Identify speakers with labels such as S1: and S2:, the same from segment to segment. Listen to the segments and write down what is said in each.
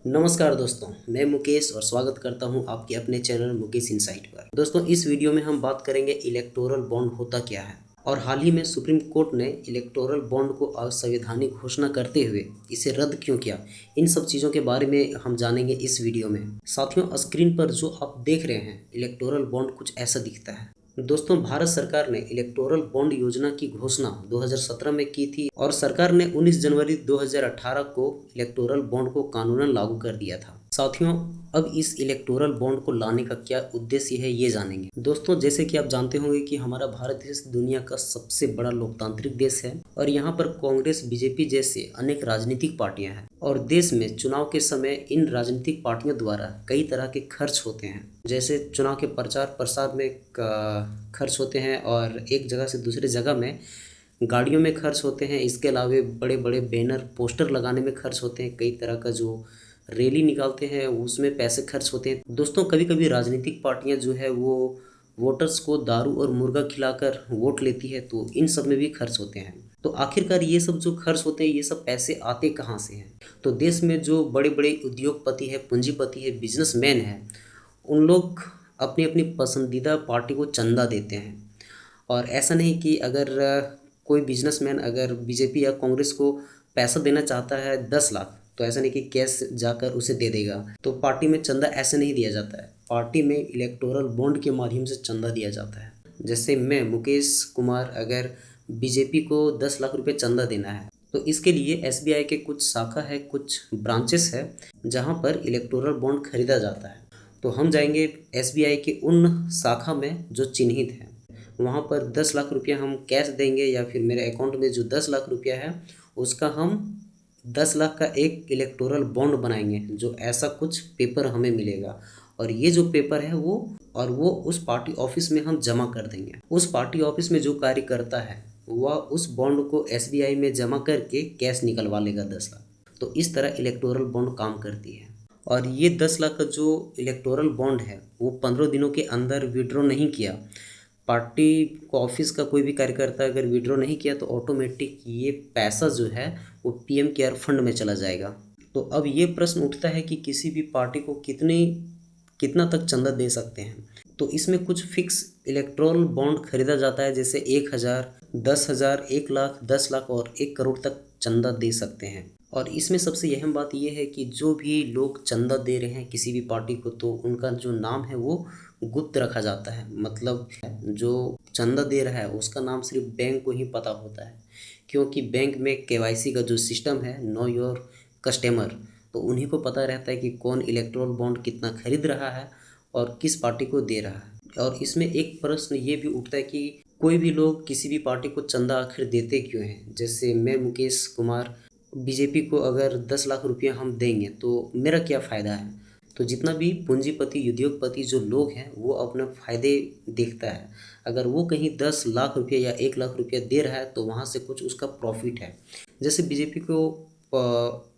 S1: नमस्कार दोस्तों, मैं मुकेश और स्वागत करता हूं आपके अपने चैनल मुकेश इनसाइट पर। दोस्तों, इस वीडियो में हम बात करेंगे इलेक्टोरल बॉन्ड होता क्या है और हाल ही में सुप्रीम कोर्ट ने इलेक्टोरल बॉन्ड को असंवैधानिक घोषणा करते हुए इसे रद्द क्यों किया। इन सब चीज़ों के बारे में हम जानेंगे इस वीडियो में। साथियों, स्क्रीन पर जो आप देख रहे हैं इलेक्टोरल बॉन्ड कुछ ऐसा दिखता है। दोस्तों, भारत सरकार ने इलेक्टोरल बॉन्ड योजना की घोषणा 2017 में की थी और सरकार ने 19 जनवरी 2018 को इलेक्टोरल बॉन्ड को कानूनन लागू कर दिया था। साथियों, अब इस इलेक्टोरल बॉन्ड को लाने का क्या उद्देश्य है ये जानेंगे। दोस्तों, जैसे कि आप जानते होंगे कि हमारा भारत देश दुनिया का सबसे बड़ा लोकतांत्रिक देश है और यहाँ पर कांग्रेस, बीजेपी जैसे अनेक राजनीतिक पार्टियां हैं और देश में चुनाव के समय इन राजनीतिक पार्टियों द्वारा कई तरह के खर्च होते हैं। जैसे चुनाव के प्रचार प्रसार में खर्च होते हैं और एक जगह से दूसरी जगह में गाड़ियों में खर्च होते हैं। इसके अलावा बड़े बड़े बैनर पोस्टर लगाने में खर्च होते हैं। कई तरह का जो रैली निकालते हैं उसमें पैसे खर्च होते हैं। दोस्तों, कभी कभी राजनीतिक पार्टियां जो है वो वोटर्स को दारू और मुर्गा खिलाकर वोट लेती है, तो इन सब में भी खर्च होते हैं। तो आखिरकार ये सब जो खर्च होते हैं, ये सब पैसे आते कहाँ से हैं। तो देश में जो बड़े बड़े उद्योगपति है, पूंजीपति है, बिजनेसमैन है, उन लोग अपनी अपनी पसंदीदा पार्टी को चंदा देते हैं। और ऐसा नहीं कि अगर कोई बिजनेसमैन अगर बीजेपी या कांग्रेस को पैसा देना चाहता है 10 लाख, तो ऐसा नहीं कि कैश जाकर उसे दे देगा। तो पार्टी में चंदा ऐसे नहीं दिया जाता है। पार्टी में इलेक्टोरल बॉन्ड के माध्यम से चंदा दिया जाता है। जैसे मैं मुकेश कुमार अगर बीजेपी को 10 लाख रुपये चंदा देना है, तो इसके लिए एसबीआई के कुछ शाखा है, कुछ ब्रांचेस है जहाँ पर इलेक्टोरल बॉन्ड खरीदा जाता है। तो हम जाएंगे एसबीआई के उन शाखा में जो चिन्हित है, वहाँ पर 10 लाख रुपया हम कैश देंगे या फिर मेरे अकाउंट में जो 10 लाख रुपया है उसका हम 10 लाख का एक इलेक्टोरल बॉन्ड बनाएंगे। जो ऐसा कुछ पेपर हमें मिलेगा और ये जो पेपर है वो उस पार्टी ऑफिस में हम जमा कर देंगे। उस पार्टी ऑफिस में जो कार्य करता है वह उस बॉन्ड को एसबीआई में जमा करके कैश निकलवा लेगा 10 लाख। तो इस तरह इलेक्टोरल बॉन्ड काम करती है। और ये 10 लाख का जो इलेक्टोरल बॉन्ड है वो 15 दिनों के अंदर विड्रॉ नहीं किया, पार्टी को ऑफिस का कोई भी कार्यकर्ता अगर विड्रॉ नहीं किया, तो ऑटोमेटिक ये पैसा जो है वो पीएम केयर फंड में चला जाएगा। तो अब ये प्रश्न उठता है कि किसी भी पार्टी को कितना तक चंदा दे सकते हैं। तो इसमें कुछ फिक्स इलेक्टोरल बॉन्ड खरीदा जाता है, जैसे 1,000, 10,000, 1 लाख, 10 लाख और 1 करोड़ तक चंदा दे सकते हैं। और इसमें सबसे अहम बात यह है कि जो भी लोग चंदा दे रहे हैं किसी भी पार्टी को, तो उनका जो नाम है वो गुप्त रखा जाता है। मतलब जो चंदा दे रहा है उसका नाम सिर्फ बैंक को ही पता होता है, क्योंकि बैंक में केवाईसी का जो सिस्टम है, नो योर कस्टमर, तो उन्हीं को पता रहता है कि कौन इलेक्टोरल बॉन्ड कितना खरीद रहा है और किस पार्टी को दे रहा है। और इसमें एक प्रश्न ये भी उठता है कि कोई भी लोग किसी भी पार्टी को चंदा आखिर देते क्यों हैं। जैसे मैं मुकेश कुमार बीजेपी को अगर 10 लाख रुपया हम देंगे तो मेरा क्या फ़ायदा है। तो जितना भी पूंजीपति, उद्योगपति जो लोग हैं वो अपना फ़ायदे देखता है। अगर वो कहीं 10 लाख रुपया या 1 लाख रुपया दे रहा है तो वहाँ से कुछ उसका प्रॉफिट है। जैसे बीजेपी को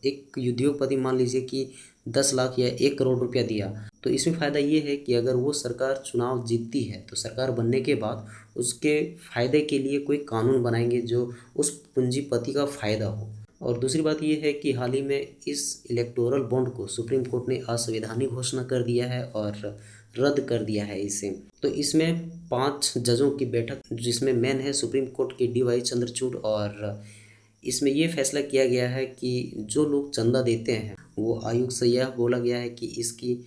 S1: एक उद्योगपति मान लीजिए कि 10 लाख या 1 करोड़ रुपया दिया, तो इसमें फ़ायदा ये है कि अगर वो सरकार चुनाव जीतती है तो सरकार बनने के बाद उसके फ़ायदे के लिए कोई कानून बनाएंगे जो उस पूंजीपति का फ़ायदा हो। और दूसरी बात यह है कि हाल ही में इस इलेक्टोरल बॉन्ड को सुप्रीम कोर्ट ने असंवैधानिक घोषणा कर दिया है और रद्द कर दिया है इसे। तो इसमें 5 जजों की बैठक, जिसमें मेन है सुप्रीम कोर्ट के डी वाई चंद्रचूड़, और इसमें ये फैसला किया गया है कि जो लोग चंदा देते हैं वो आयोग से यह बोला गया है कि इसकी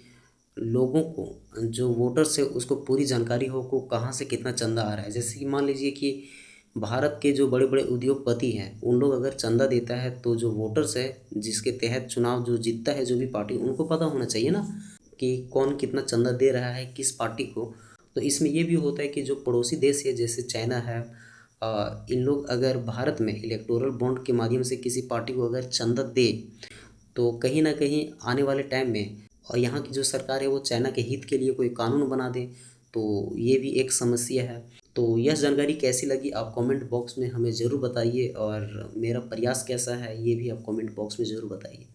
S1: लोगों को, जो वोटर्स है, उसको पूरी जानकारी हो को कहाँ से कितना चंदा आ रहा है। जैसे कि मान लीजिए कि भारत के जो बड़े बड़े उद्योगपति हैं उन लोग अगर चंदा देता है तो जो वोटर्स है जिसके तहत चुनाव जो जीतता है जो भी पार्टी, उनको पता होना चाहिए ना कि कौन कितना चंदा दे रहा है किस पार्टी को। तो इसमें ये भी होता है कि जो पड़ोसी देश है जैसे चाइना है, इन लोग अगर भारत में इलेक्टोरल बॉन्ड के माध्यम से किसी पार्टी को अगर चंदा दे, तो कहीं ना कहीं आने वाले टाइम में और यहाँ की जो सरकार है वो चाइना के हित के लिए कोई कानून बना दे, तो ये भी एक समस्या है। तो यह जानकारी कैसी लगी आप कमेंट बॉक्स में हमें ज़रूर बताइए और मेरा प्रयास कैसा है ये भी आप कमेंट बॉक्स में ज़रूर बताइए।